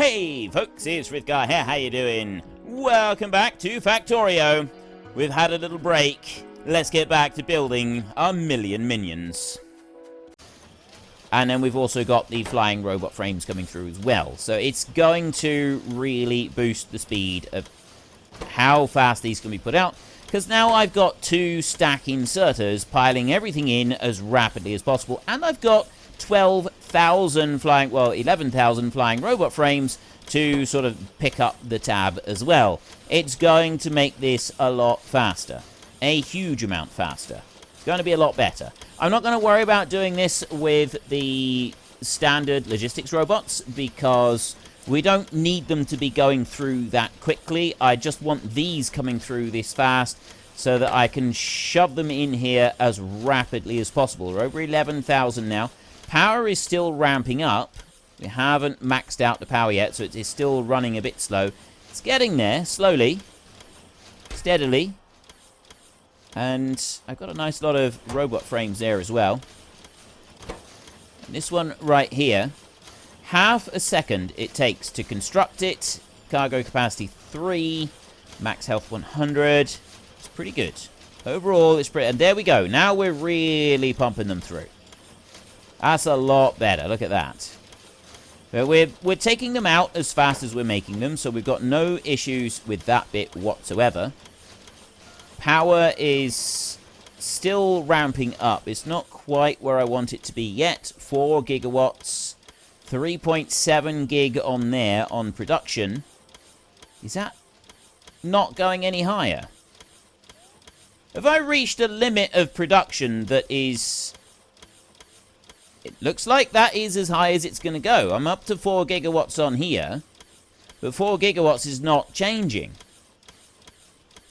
Hey folks, it's Frithgar here, how you doing? Welcome back to Factorio. We've had a little break. Let's get back to building our million minions. And then we've also got the flying robot frames coming through as well. So it's going to really boost the speed of how fast these can be put out. Because now I've got 2 stack inserters piling everything in as rapidly as possible. And I've got 11,000 flying robot frames to sort of pick up the tab as well. It's going to make this a lot faster. A huge amount faster. It's going to be a lot better. I'm not going to worry about doing this with the standard logistics robots because we don't need them to be going through that quickly. I just want these coming through this fast so that I can shove them in here as rapidly as possible. We're over 11,000 now. Power is still ramping up. We haven't maxed out the power yet, so it is still running a bit slow. It's getting there, slowly, steadily. And I've got a nice lot of robot frames there as well. And this one right here, half a second it takes to construct it. Cargo capacity 3, max health 100. It's pretty good. Overall, it's pretty... And there we go. Now we're really pumping them through. That's a lot better. Look at that. But we're taking them out as fast as we're making them, so we've got no issues with that bit whatsoever. Power is still ramping up. It's not quite where I want it to be yet. 4 gigawatts. 3.7 gig on there on production. Is that not going any higher? Have I reached a limit of production that is... It looks like that is as high as it's going to go. I'm up to 4 gigawatts on here. But 4 gigawatts is not changing.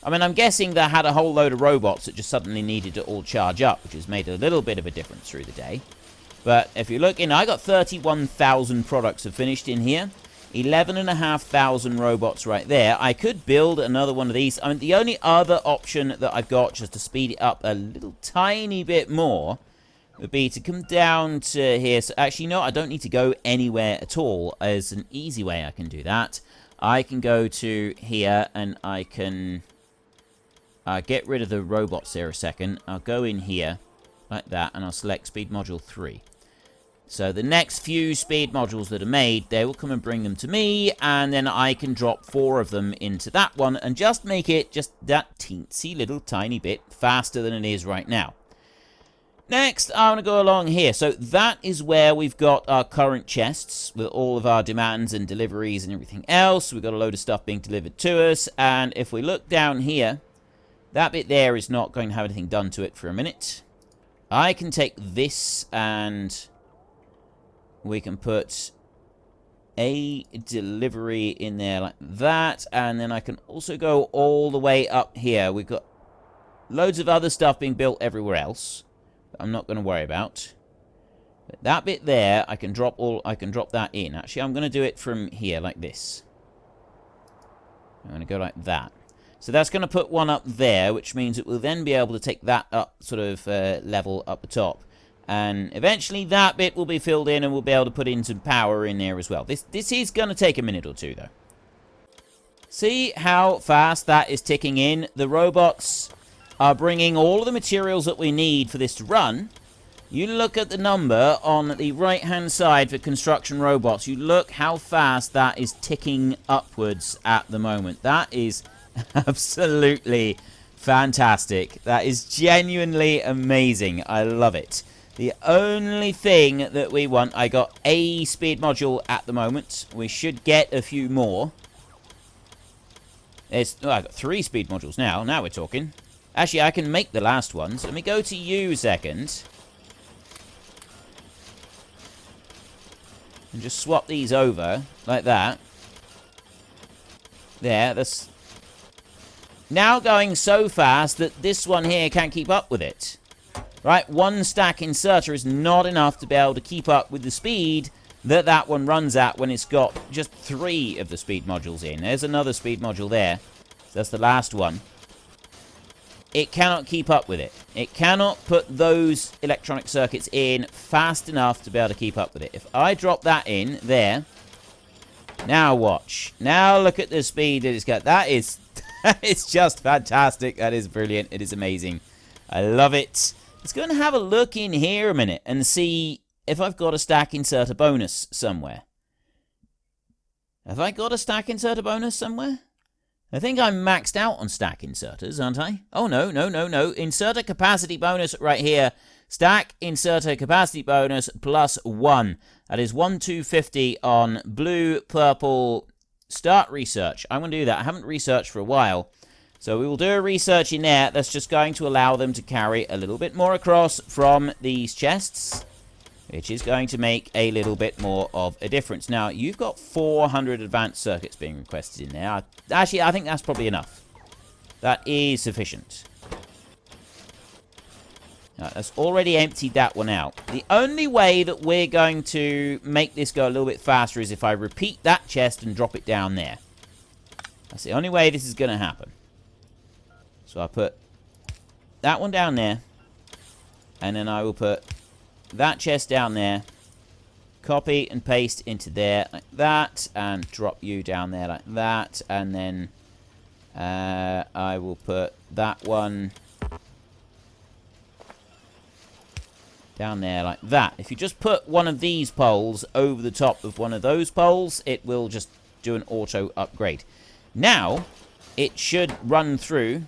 I mean, I'm guessing they had a whole load of robots that just suddenly needed to all charge up, which has made a little bit of a difference through the day. But if you look in, I got 31,000 products have finished in here. 11,500 robots right there. I could build another one of these. I mean, the only other option that I've got just to speed it up a little tiny bit more would be to come down to here. So actually, no, I don't need to go anywhere at all. There's an easy way I can do that. I can go to here and I can get rid of the robots there a second. I'll go in here like that and I'll select speed module 3. So the next few speed modules that are made, they will come and bring them to me, and then I can drop 4 of them into that one and just make it just that teensy little tiny bit faster than it is right now. Next, I want to go along here. So that is where we've got our current chests with all of our demands and deliveries and everything else. We've got a load of stuff being delivered to us, and if we look down here, that bit there is not going to have anything done to it for a minute. I can take this and we can put a delivery in there like that, and then I can also go all the way up here. We've got loads of other stuff being built everywhere else that I'm not going to worry about. But that bit there, I can drop that in. Actually, I'm going to do it from here like this. I'm going to go like that. So that's going to put one up there, which means it will then be able to take that up, sort of level up the top. And eventually that bit will be filled in and we'll be able to put in some power in there as well. This is going to take a minute or two, though. See how fast that is ticking in? The robots are bringing all of the materials that we need for this to run. You look at the number on the right-hand side for construction robots. You look how fast that is ticking upwards at the moment. That is absolutely fantastic. That is genuinely amazing. I love it. The only thing that we want, I got a speed module at the moment. We should get a few more. I got 3 speed modules now. Now we're talking. Actually, I can make the last ones. Let me go to you a second. And just swap these over like that. There, that's now going so fast that this one here can't keep up with it. Right, 1 stack inserter is not enough to be able to keep up with the speed that that one runs at when it's got just 3 of the speed modules in. There's another speed module there. So that's the last one. It cannot keep up with it. It cannot put those electronic circuits in fast enough to be able to keep up with it. If I drop that in there, Now watch. Now look at the speed that it's got. That is it's just fantastic. That is brilliant. It is amazing. I love it. Let's go and have a look in here a minute and see if I've got a stack inserter bonus somewhere. Have I got a stack inserter bonus somewhere? I think I'm maxed out on stack inserters, aren't I? Oh, no. Inserter capacity bonus right here. Stack inserter capacity bonus +1. That is 1,250 on blue, purple. Start research. I'm going to do that. I haven't researched for a while. So we will do a research in there. That's just going to allow them to carry a little bit more across from these chests, which is going to make a little bit more of a difference. Now, you've got 400 advanced circuits being requested in there. Actually, I think that's probably enough. That is sufficient. Right, that's already emptied that one out. The only way that we're going to make this go a little bit faster is if I repeat that chest and drop it down there. That's the only way this is going to happen. So I put that one down there. And then I will put that chest down there. Copy and paste into there like that. And drop you down there like that. And then I will put that one down there like that. If you just put one of these poles over the top of one of those poles, it will just do an auto upgrade. Now, it should run through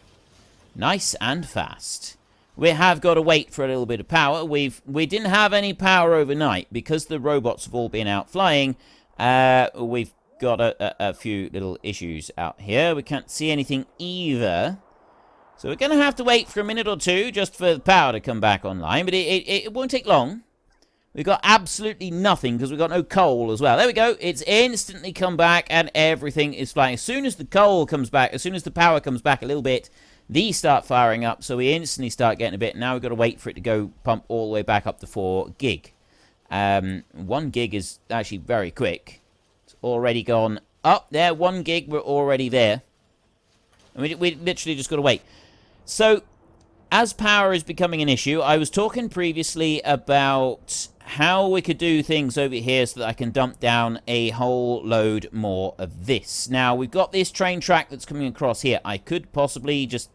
nice and fast. We have got to wait for a little bit of power. We didn't have any power overnight because the robots have all been out flying. We've got a few little issues out here. We can't see anything either. So we're going to have to wait for a minute or two just for the power to come back online. But it won't take long. We've got absolutely nothing because we've got no coal as well. There we go. It's instantly come back and everything is flying. As soon as the coal comes back, as soon as the power comes back a little bit, these start firing up. So we instantly start getting a bit. Now we've got to wait for it to go pump all the way back up to 4 gig. 1 gig is actually very quick. It's already gone up there. 1 gig, we're already there. And we literally just got to wait. So, as power is becoming an issue, I was talking previously about how we could do things over here so that I can dump down a whole load more of this. Now, we've got this train track that's coming across here. I could possibly just,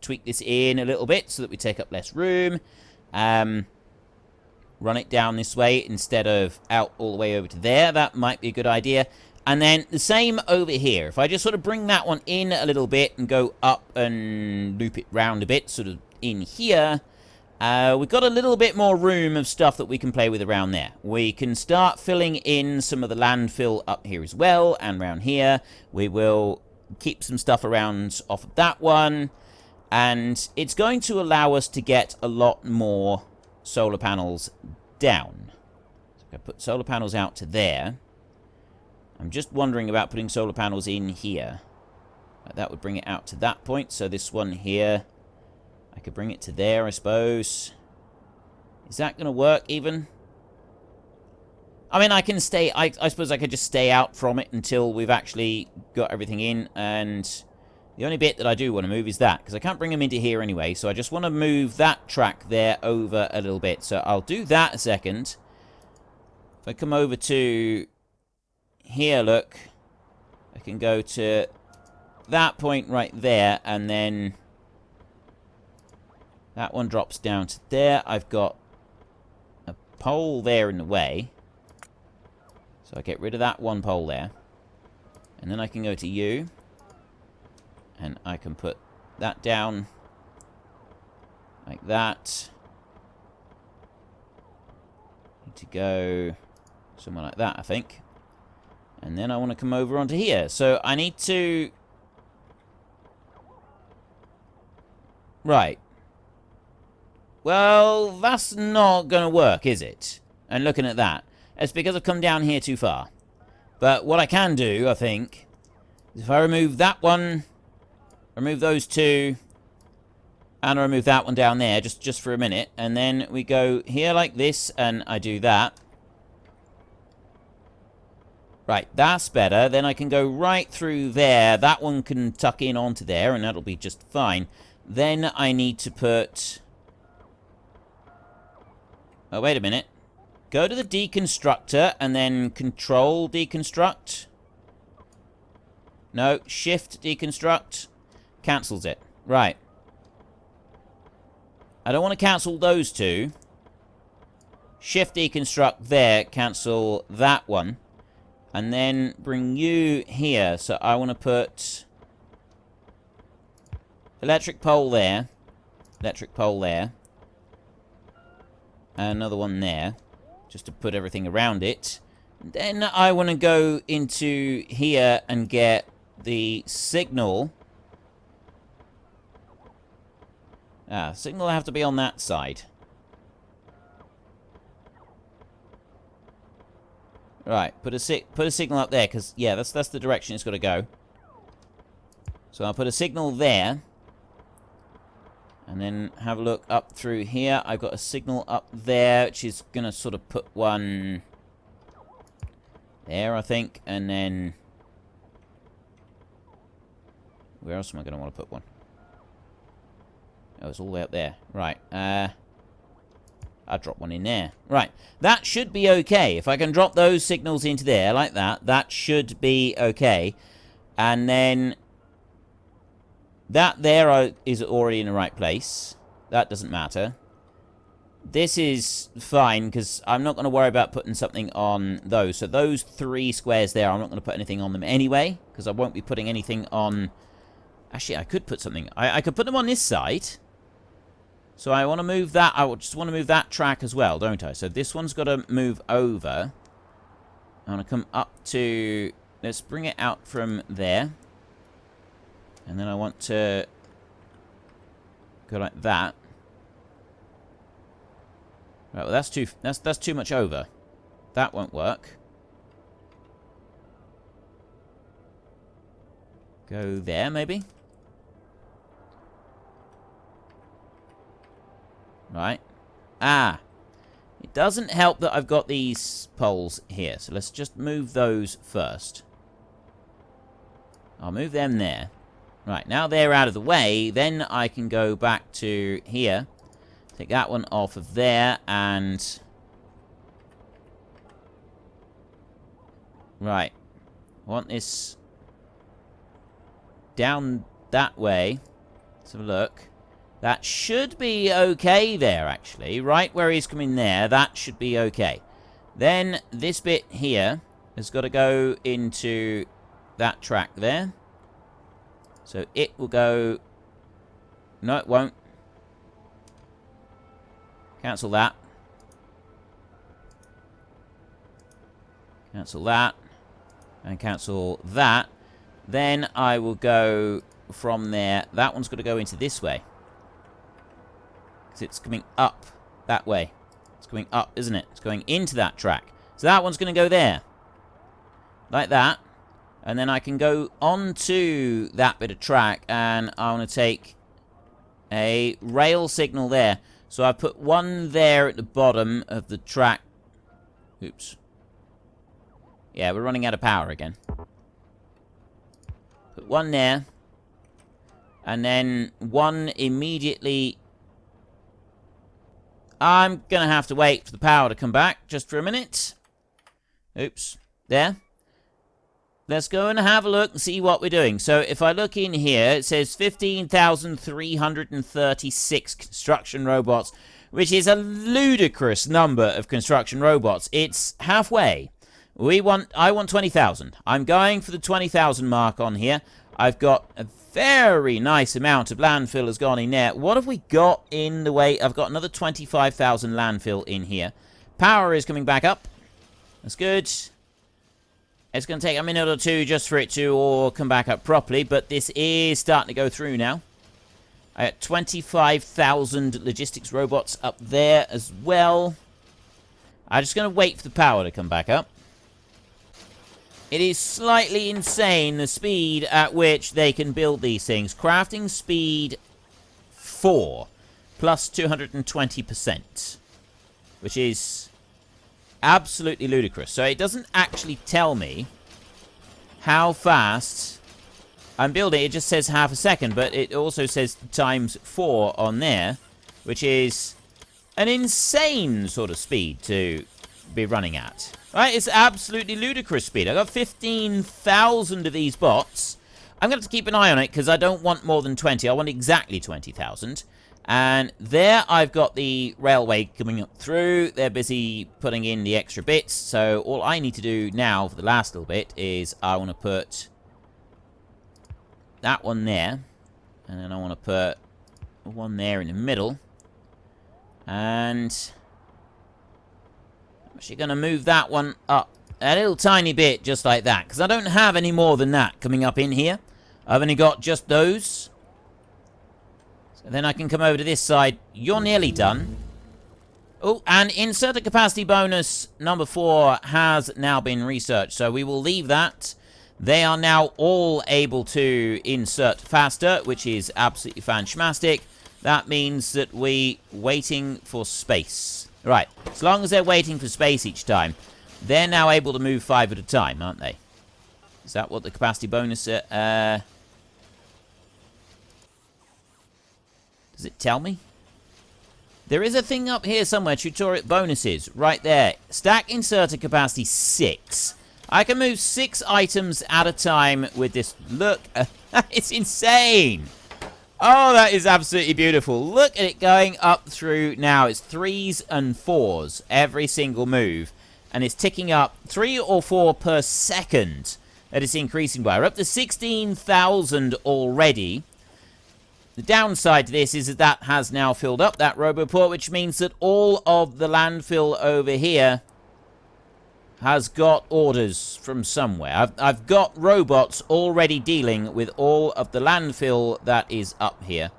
tweak this in a little bit so that we take up less room. Run it down this way instead of out all the way over to there. That might be a good idea. And then the same over here. If I just sort of bring that one in a little bit and go up and loop it round a bit, sort of in here, we've got a little bit more room of stuff that we can play with around there. We can start filling in some of the landfill up here as well, and around here. We will keep some stuff around off of that one. And it's going to allow us to get a lot more solar panels down. So I put solar panels out to there. I'm just wondering about putting solar panels in here. That would bring it out to that point. So this one here, I could bring it to there, I suppose. Is that going to work even? I mean, I can stay... I suppose I could just stay out from it until we've actually got everything in. And the only bit that I do want to move is that, because I can't bring them into here anyway. So I just want to move that track there over a little bit. So I'll do that a second. If I come over to... here, look, I can go to that point right there, and then that one drops down to there. I've got a pole there in the way, so I get rid of that one pole there, and then I can go to you, and I can put that down like that. Need to go somewhere like that, I think. And then I want to come over onto here. So I need to... right. Well, that's not going to work, is it? And looking at that. It's because I've come down here too far. But what I can do, I think, is if I remove that one, remove those two, and I remove that one down there, just for a minute, and then we go here like this, and I do that. Right, that's better. Then I can go right through there. That one can tuck in onto there, and that'll be just fine. Then I need to put... oh, wait a minute. Go to the deconstructor, and then control deconstruct. No, shift deconstruct cancels it. Right. I don't want to cancel those two. Shift deconstruct there, cancel that one. And then bring you here. So I want to put electric pole there. Electric pole there. And another one there. Just to put everything around it. Then I want to go into here and get the signal. Signal will have to be on that side. Right, put a signal up there, because, yeah, that's the direction it's got to go. So I'll put a signal there. And then have a look up through here. I've got a signal up there, which is going to sort of put one there, I think. And then where else am I going to want to put one? Oh, it's all the way up there. Right. I'll drop one in there. Right. That should be okay. If I can drop those signals into there like that, that should be okay. And then that there is already in the right place. That doesn't matter. This is fine, because I'm not going to worry about putting something on those. So those 3 squares there, I'm not going to put anything on them anyway, because I won't be putting anything on... Actually, I could put something... I could put them on this side. So I want to move that. I just want to move that track as well, don't I? So this one's got to move over. I want to come up to... Let's bring it out from there. And then I want to go like that. Right, well that's too much over. That won't work. Go there, maybe? Right. It doesn't help that I've got these poles here. So let's just move those first. I'll move them there. Right, now they're out of the way, then I can go back to here. Take that one off of there, and... Right. I want this down that way. Let's have a look. That should be okay there, actually. Right where he's coming there, that should be okay. Then this bit here has got to go into that track there. So it will go... No, it won't. Cancel that. Cancel that. And cancel that. Then I will go from there. That one's got to go into this way. Because it's coming up that way. It's coming up, isn't it? It's going into that track. So that one's going to go there. Like that. And then I can go onto that bit of track, and I want to take a rail signal there. So I put one there at the bottom of the track. Oops. Yeah, we're running out of power again. Put one there. And then one immediately... I'm going to have to wait for the power to come back just for a minute. Oops. There. Let's go and have a look and see what we're doing. So if I look in here, it says 15,336 construction robots, which is a ludicrous number of construction robots. It's halfway. I want 20,000. I'm going for the 20,000 mark on here. I've got a very nice amount of landfill has gone in there. What have we got in the way? I've got another 25,000 landfill in here. Power is coming back up. That's good. It's going to take a minute or two just for it to all come back up properly, but this is starting to go through now. I got 25,000 logistics robots up there as well. I'm just going to wait for the power to come back up. It is slightly insane, the speed at which they can build these things. Crafting speed 4, plus 220%, which is absolutely ludicrous. So it doesn't actually tell me how fast I'm building. It just says half a second, but it also says times 4 on there, which is an insane sort of speed to be running at. Right? It's absolutely ludicrous speed. I got 15,000 of these bots, I'm going to have to keep an eye on it because I don't want more than 20. I want exactly 20,000. And there I've got the railway coming up through. They're busy putting in the extra bits. So all I need to do now for the last little bit is I want to put that one there. And then I want to put one there in the middle. And I'm actually going to move that one up a little tiny bit just like that. Because I don't have any more than that coming up in here. I've only got just those. So then I can come over to this side. You're nearly done. Oh, and inserter capacity bonus number 4 has now been researched. So we will leave that. They are now all able to insert faster, which is absolutely fantastic. That means that we waiting for space. Right, as long as they're waiting for space each time, they're now able to move 5 at a time, aren't they? Is that what the capacity bonus... does it tell me? There is a thing up here somewhere, tutorial bonuses, right there. Stack inserter capacity 6. I can move 6 items at a time with this. Look, it's insane. Oh, that is absolutely beautiful. Look at it going up through now. It's 3s and 4s every single move. And it's ticking up 3 or 4 per second that it's increasing by. We're up to 16,000 already. The downside to this is that that has now filled up that Roboport, which means that all of the landfill over here has got orders from somewhere. I've got robots already dealing with all of the landfill that is up here.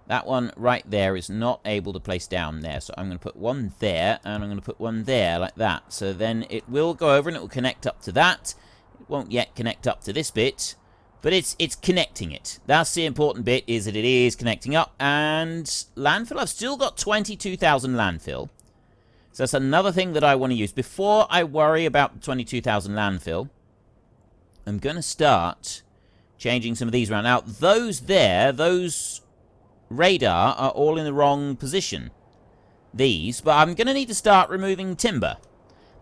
That one right there is not able to place down there. So I'm going to put one there, and I'm going to put one there like that. So then it will go over and it will connect up to that. It won't yet connect up to this bit. But it's connecting it. That's the important bit, is that it is connecting up. And landfill, I've still got 22,000 landfill. So that's another thing that I want to use. Before I worry about the 22,000 landfill, I'm going to start changing some of these around. Now, those there, those radar are all in the wrong position. These, but I'm going to need to start removing timber.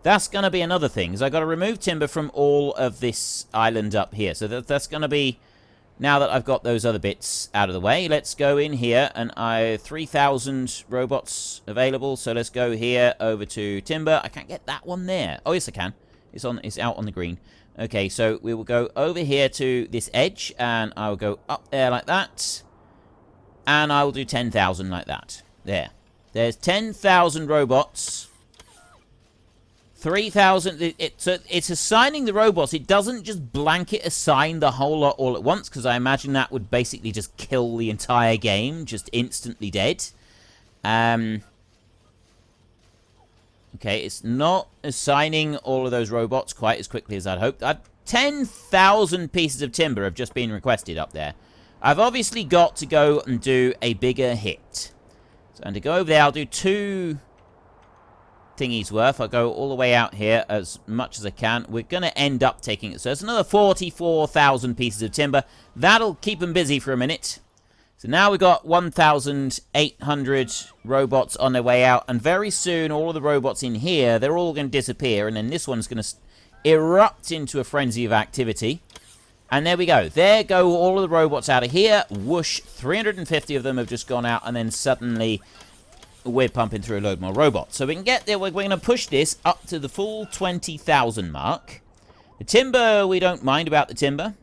That's going to be another thing, is I've got to remove timber from all of this island up here. So that's going to be, now that I've got those other bits out of the way, let's go in here, and I have 3,000 robots available. So let's go here over to timber. I can't get that one there. Oh, yes, I can. It's out on the green. Okay, so we will go over here to this edge, and I will go up there like that. And I will do 10,000 like that. There. There's 10,000 robots. 3,000, so it's assigning the robots. It doesn't just blanket assign the whole lot all at once, because I imagine that would basically just kill the entire game, just instantly dead. Okay, it's not assigning all of those robots quite as quickly as I'd hoped. 10,000 pieces of timber have just been requested up there. I've obviously got to go and do a bigger hit. So, and to go over there, I'll do 2... thingies worth. I'll go all the way out here as much as I can. We're going to end up taking it. So it's another 44,000 pieces of timber. That'll keep them busy for a minute. So now we've got 1,800 robots on their way out. And very soon, all of the robots in here, they're all going to disappear. And then this one's going to erupt into a frenzy of activity. And there we go. There go all of the robots out of here. Whoosh. 350 of them have just gone out. And then suddenly... we're pumping through a load more robots. So we can get there. We're going to push this up to the full 20,000 mark. The timber, we don't mind about the timber.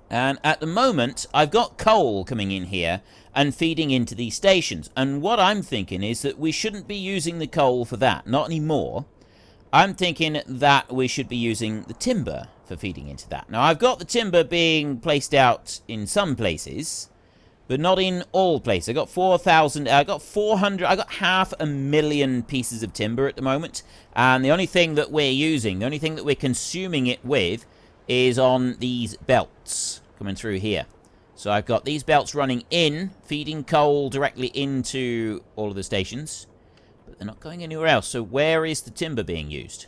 And at the moment, I've got coal coming in here and feeding into these stations. And what I'm thinking is that we shouldn't be using the coal for that. Not anymore. I'm thinking that we should be using the timber for feeding into that. Now, I've got the timber being placed out in some places, but not in all places. I got 4,000, I got 400, I got 500,000 pieces of timber at the moment. And the only thing that we're using, the only thing that we're consuming it with is on these belts coming through here. So I've got these belts running in, feeding coal directly into all of the stations. But they're not going anywhere else. So where is the timber being used?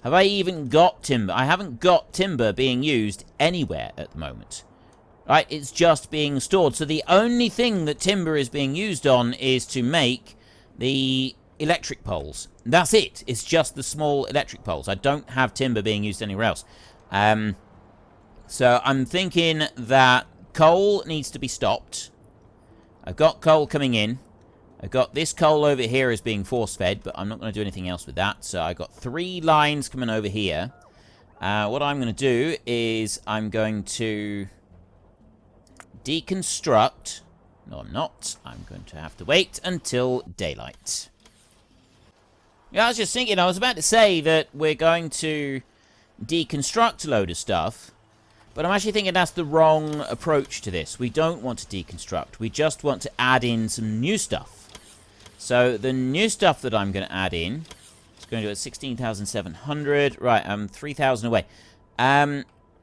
Have I even got timber? I haven't got timber being used anywhere at the moment. Right, it's just being stored. So the only thing that timber is being used on is to make the electric poles. That's it. It's just the small electric poles. I don't have timber being used anywhere else. So I'm thinking that coal needs to be stopped. I've got coal coming in. I've got this coal over here as being force-fed, but I'm not going to do anything else with that. So I've got 3 lines coming over here. What I'm going to do is I'm going to deconstruct. No, I'm not. I'm going to have to wait until daylight. Yeah, I was just thinking, I was about to say that we're going to deconstruct a load of stuff, but I'm actually thinking that's the wrong approach to this. We don't want to deconstruct. We just want to add in some new stuff. So the new stuff that I'm going to add in is going to go at 16,700. Right, I'm 3,000 away.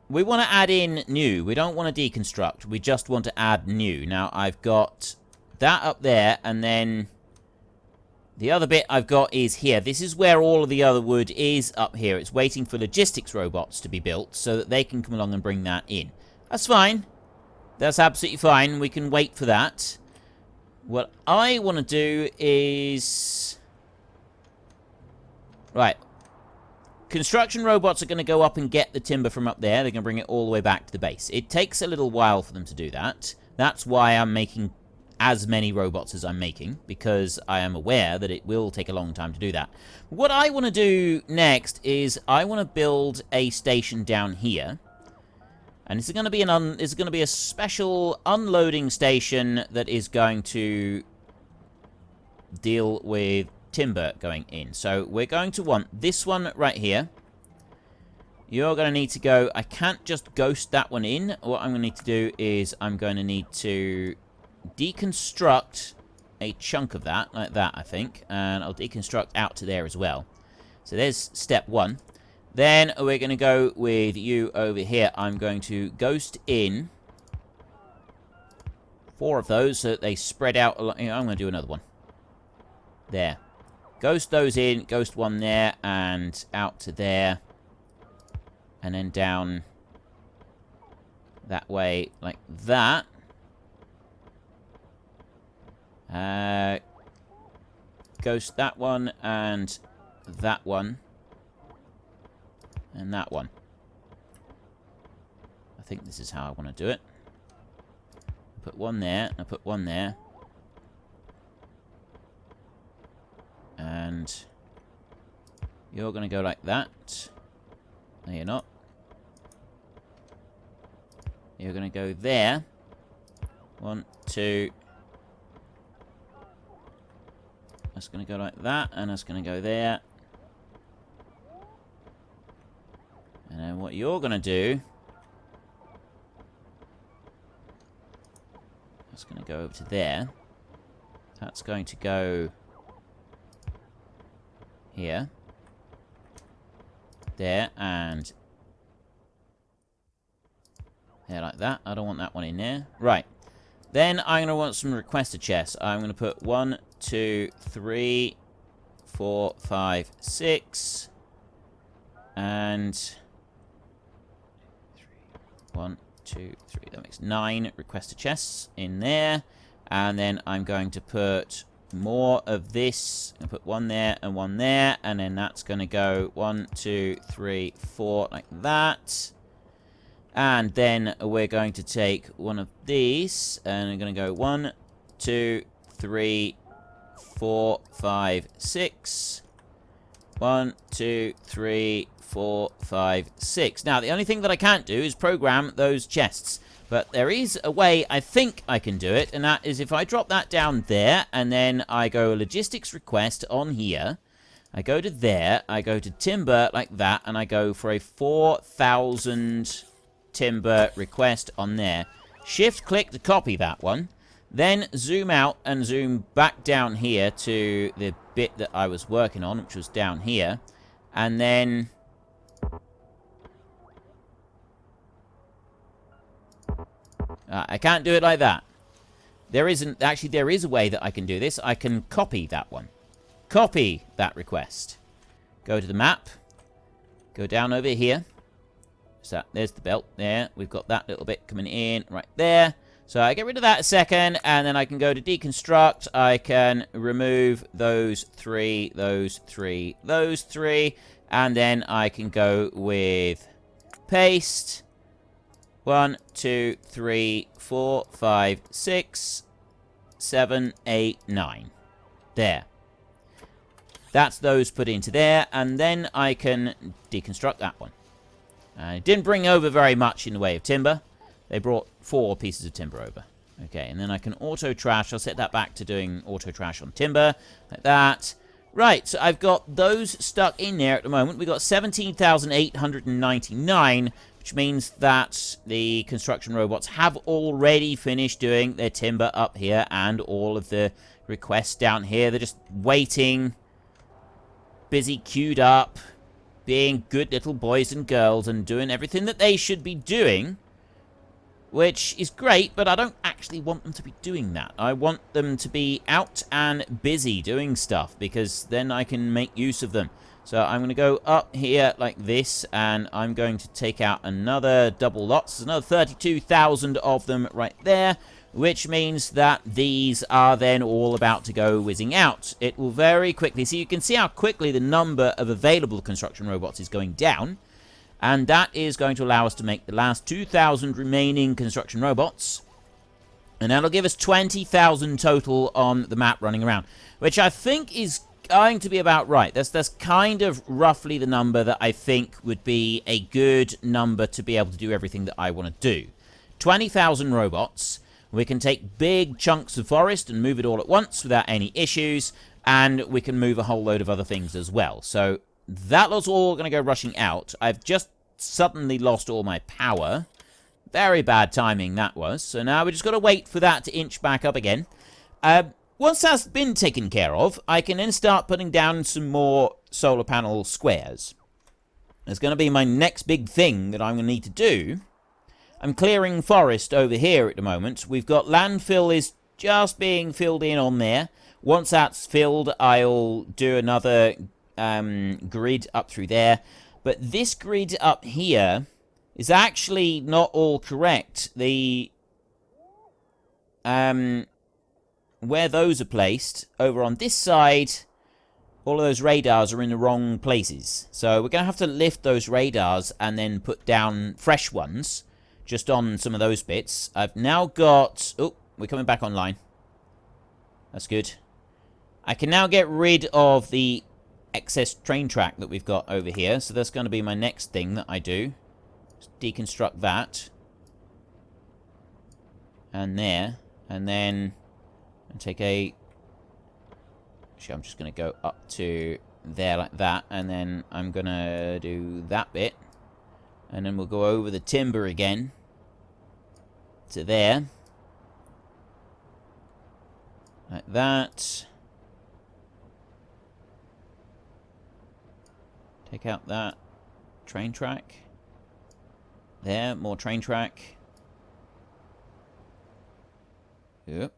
We want to add in new. We don't want to deconstruct. We just want to add new. Now, I've got that up there, and then the other bit I've got is here. This is where all of the other wood is, up here. It's waiting for logistics robots to be built so that they can come along and bring that in. That's fine. That's absolutely fine. We can wait for that. What I want to do is... Right. Construction robots are going to go up and get the timber from up there. They're going to bring it all the way back to the base. It takes a little while for them to do that. That's why I'm making as many robots as I'm making, because I am aware that it will take a long time to do that. What I want to do next is I want to build a station down here. And it's going to be a special unloading station that is going to deal with timber going in. So we're going to want this one right here. You're going to need to go... I can't just ghost that one in. What I'm going to need to do is I'm going to need to deconstruct a chunk of that, like that, I think. And I'll deconstruct out to there as well. So there's step 1. Then we're going to go with you over here. I'm going to ghost in 4 of those so that they spread out. I'm going to do another one. There. Ghost those in. Ghost one there and out to there. And then down that way like that. Ghost that one and that one. And that one. I think this is how I want to do it. Put one there. I put one there. And you're going to go like that. No, you're not. You're going to go there. 1, 2. That's going to go like that. And that's going to go there. And then what you're going to do... That's going to go over to there. That's going to go... here. There, and... there, like that. I don't want that one in there. Right. Then I'm going to want some requester chests. I'm going to put 1, 2, 3, 4, 5, 6... and... 1, 2, 3. That makes 9 requester chests in there. And then I'm going to put more of this. I'm going to put one there and one there. And then that's going to go 1, 2, 3, 4, like that. And then we're going to take one of these. And I'm going to go 1, 2, 3, 4, 5, 6. 1, 2, 3, 4, 5, 6. Now, the only thing that I can't do is program those chests. But there is a way I think I can do it, and that is if I drop that down there, and then I go logistics request on here. I go to there, I go to timber like that, and I go for a 4,000 timber request on there. Shift-click to copy that one. Then zoom out and zoom back down here to the bit that I was working on, which was down here. And then... I can't do it like that. There isn't... Actually, there is a way that I can do this. I can copy that one. Copy that request. Go to the map. Go down over here. So there's the belt there. We've got that little bit coming in right there. So I get rid of that a second, and then I can go to deconstruct. I can remove those 3, those 3, those 3, and then I can go with paste, 1, 2, 3, 4, 5, 6, 7, 8, 9. There. That's those put into there, and then I can deconstruct that one. It didn't bring over very much in the way of timber. They brought 4 pieces of timber over. Okay, and then I can auto-trash. I'll set that back to doing auto-trash on timber, like that. Right, so I've got those stuck in there at the moment. We've got 17,899, which means that the construction robots have already finished doing their timber up here and all of the requests down here. They're just waiting, busy, queued up, being good little boys and girls and doing everything that they should be doing, which is great, but I don't actually want them to be doing that. I want them to be out and busy doing stuff, because then I can make use of them. So I'm going to go up here like this, and I'm going to take out another double lots. There's another 32,000 of them right there, which means that these are then all about to go whizzing out. It will very quickly, so you can see how quickly the number of available construction robots is going down, and that is going to allow us to make the last 2,000 remaining construction robots, and that'll give us 20,000 total on the map running around, which I think is going to be about right. That's kind of roughly the number that I think would be a good number to be able to do everything that I want to do. 20,000 robots. We can take big chunks of forest and move it all at once without any issues, and we can move a whole load of other things as well. So that was all going to go rushing out. I've just suddenly lost all my power. Very bad timing that was. So now we just got to wait for that to inch back up again. Once that's been taken care of, I can then start putting down some more solar panel squares. It's going to be my next big thing that I'm going to need to do. I'm clearing forest over here at the moment. We've got landfill is just being filled in on there. Once that's filled, I'll do another grid up through there. But this grid up here is actually not all correct. The where those are placed over on this side, all of those radars are in the wrong places. So we're going to have to lift those radars and then put down fresh ones just on some of those bits. I've now got... Oh, we're coming back online. That's good. I can now get rid of the excess train track that we've got over here. So that's going to be my next thing that I do. Just deconstruct that. And there. And then and take a... Actually, I'm just going to go up to there like that. And then I'm going to do that bit. And then we'll go over the timber again to there. Like that. Take out that train track. There, more train track. Yep.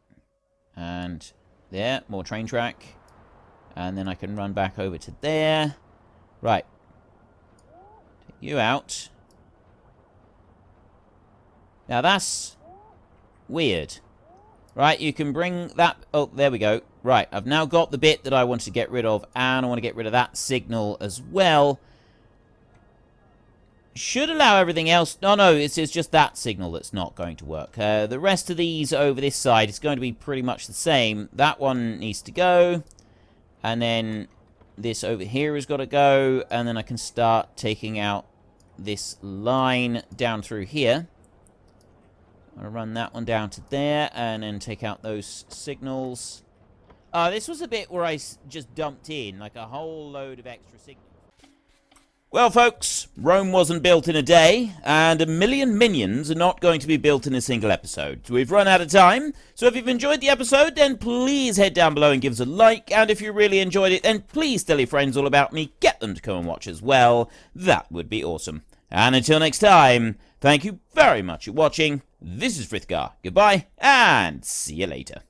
And there, more train track. And then I can run back over to there. Right. Take you out. Now that's weird. Right, you can bring that... Oh, there we go. Right, I've now got the bit that I wanted to get rid of, and I want to get rid of that signal as well. Should allow everything else... No, it's just that signal that's not going to work. The rest of these over this side is going to be pretty much the same. That one needs to go. And then this over here has got to go. And then I can start taking out this line down through here. I'm going to run that one down to there, and then take out those signals. This was a bit where I just dumped in, like, a whole load of extra signals. Well, folks, Rome wasn't built in a day, and 1 million minions are not going to be built in a single episode. We've run out of time, so if you've enjoyed the episode, then please head down below and give us a like, and if you really enjoyed it, then please tell your friends all about me, get them to come and watch as well. That would be awesome. And until next time, thank you very much for watching. This is Frithgar. Goodbye, and see you later.